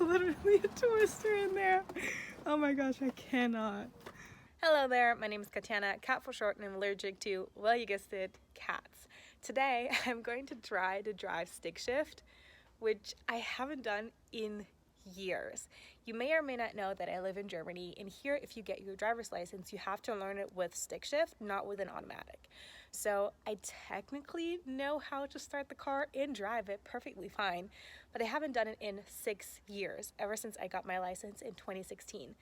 literally a twister in there. Oh my gosh, I cannot. Hello there, my name is Katiana, cat for short, and I'm allergic to, well, you guessed it, cats. Today, I'm going to try to drive stick shift, which I haven't done in years. You may or may not know that I live in Germany, and here, if you get your driver's license, you have to learn it with stick shift, not with an automatic. So I technically know how to start the car and drive it perfectly fine, but I haven't done it in 6 years, ever since I got my license in 2016.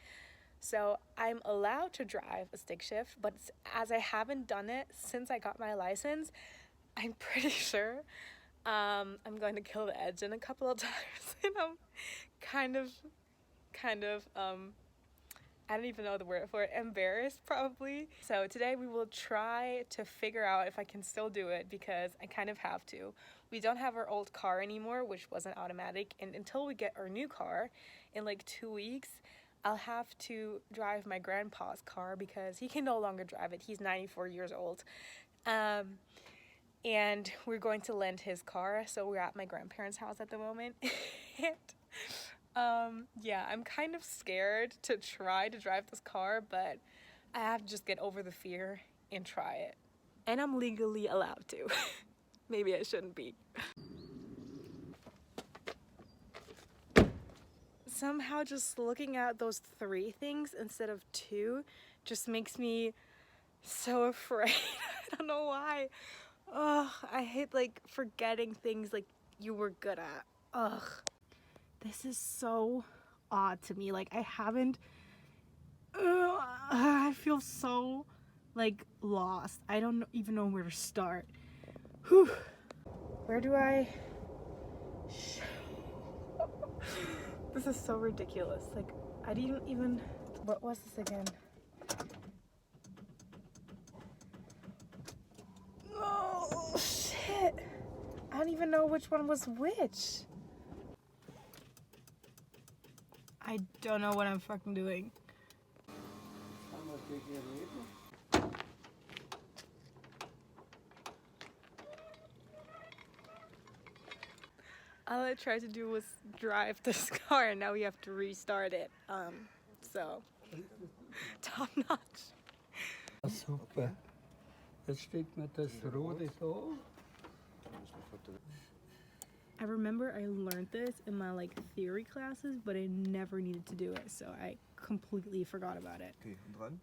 So I'm allowed to drive a stick shift, but as I haven't done it since I got my license, I'm pretty sure I'm going to kill the engine a couple of times, and I'm kind of I don't even know the word for it, embarrassed probably. So today we will try to figure out if I can still do it, because I kind of have to. We don't have our old car anymore, which was an automatic, and until we get our new car in like 2 weeks, I'll have to drive my grandpa's car because he can no longer drive it. He's 94 years old. And we're going to lend his car, so we're at my grandparents' house at the moment. And yeah, I'm kind of scared to try to drive this car, but I have to just get over the fear and try it. And I'm legally allowed to. Maybe I shouldn't be. Somehow just looking at those 3 things instead of 2 just makes me so afraid. I don't know why. Ugh, I hate like forgetting things like you were good at. Ugh. This is so odd to me. Like I haven't, I feel so like lost. I don't even know where to start. Whew. Where do I? This is so ridiculous. Like I didn't even, what was this again? Oh shit. I don't even know which one was which. I don't know what I'm fucking doing. All I tried to do was drive this car, and now we have to restart it. So top notch. Super. Jetzt steckt man das Rote so. I remember I learned this in my like theory classes, but I never needed to do it, so I completely forgot about it. Okay, und dran?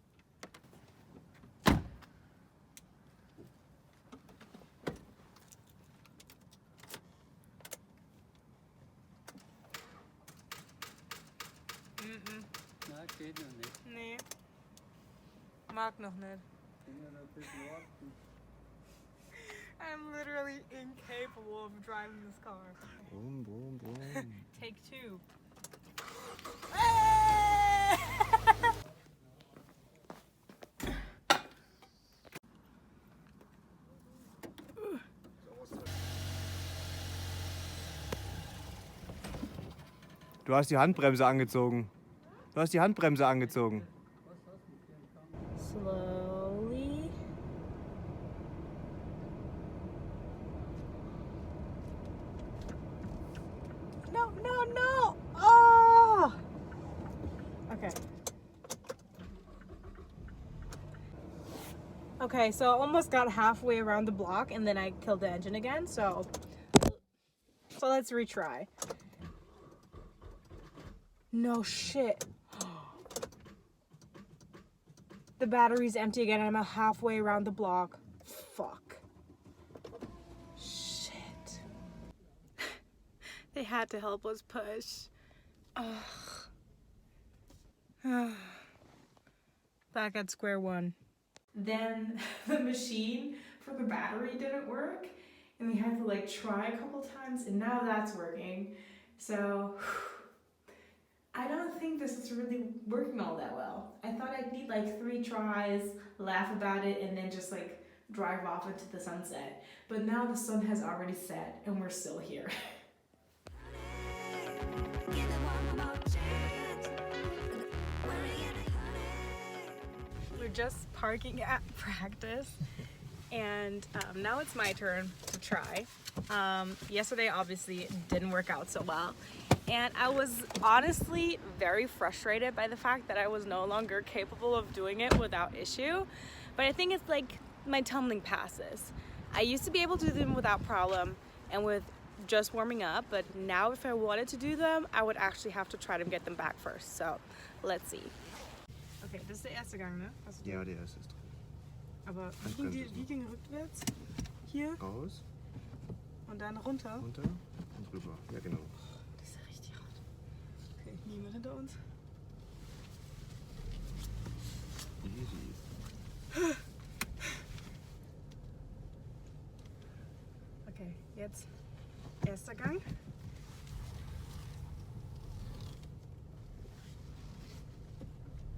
Nein, geht noch nicht. Nee. Mag noch nicht. Finger noch ein bisschen warten. I'm literally incapable of driving this car. Boom, boom, boom. Take 2. Du hast die Handbremse angezogen. Du hast die Handbremse angezogen. Slowly. No, no, no! Oh! Okay. Okay, so I almost got halfway around the block and then I killed the engine again, so let's retry. No shit. The battery's empty again and I'm halfway around the block. Fuck. Shit. They had to help us push. Ugh. Back at square one. Then the machine for the battery didn't work, and we had to like try a couple times, and now that's working. So I don't think this is really working all that well. I thought I'd need like 3 tries, laugh about it, and then just like drive off into the sunset. But now the sun has already set and we're still here. We're just parking at practice, and now it's my turn to try. Yesterday obviously didn't work out so well, And I was honestly very frustrated by the fact that I was no longer capable of doing it without issue. But I think it's like my tumbling passes. I used to be able to do them without problem and with just warming up, but now if I wanted to do them, I would actually have to try to get them back first. So let's see. Okay, das ist der erste Gang, ne? Ja, der erste ist drin. Aber Handbremse wie ging rückwärts? Hier Raus, und dann runter? runter und rüber. Ja, genau. Das ist ja richtig hart. Okay, niemand hinter uns. Easy. Okay, jetzt erster Gang.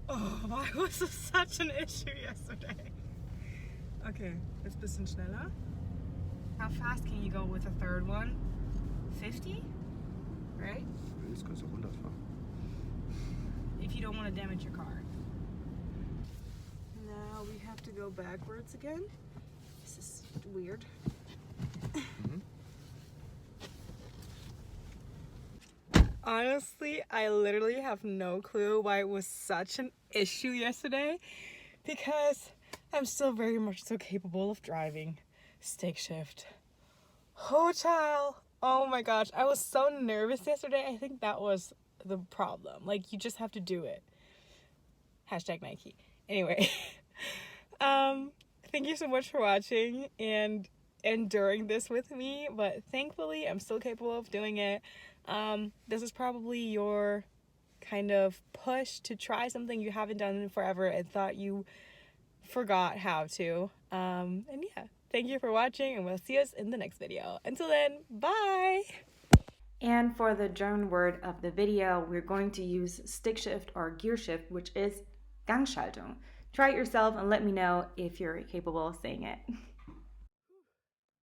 Oh, why was this such an issue yesterday? Okay, jetzt ein bisschen schneller. How fast can you go with a third one? 50? Right? Jetzt kannst du runterfahren. If you don't want to damage your car. Now we have to go backwards again. This is weird. Honestly, I literally have no clue why it was such an issue yesterday, because I'm still very much so capable of driving stick shift. Oh child, oh my gosh, I was so nervous yesterday. I think that was the problem. Like, you just have to do it. Hashtag Nike. Anyway, thank you so much for watching and enduring this with me, but thankfully I'm still capable of doing it. This is probably your kind of push to try something you haven't done in forever and thought you forgot how to. And yeah, thank you for watching, and we'll see us in the next video. Until then, bye! And for the German word of the video, we're going to use stick shift or gear shift, which is Gangschaltung. Try it yourself and let me know if you're capable of saying it.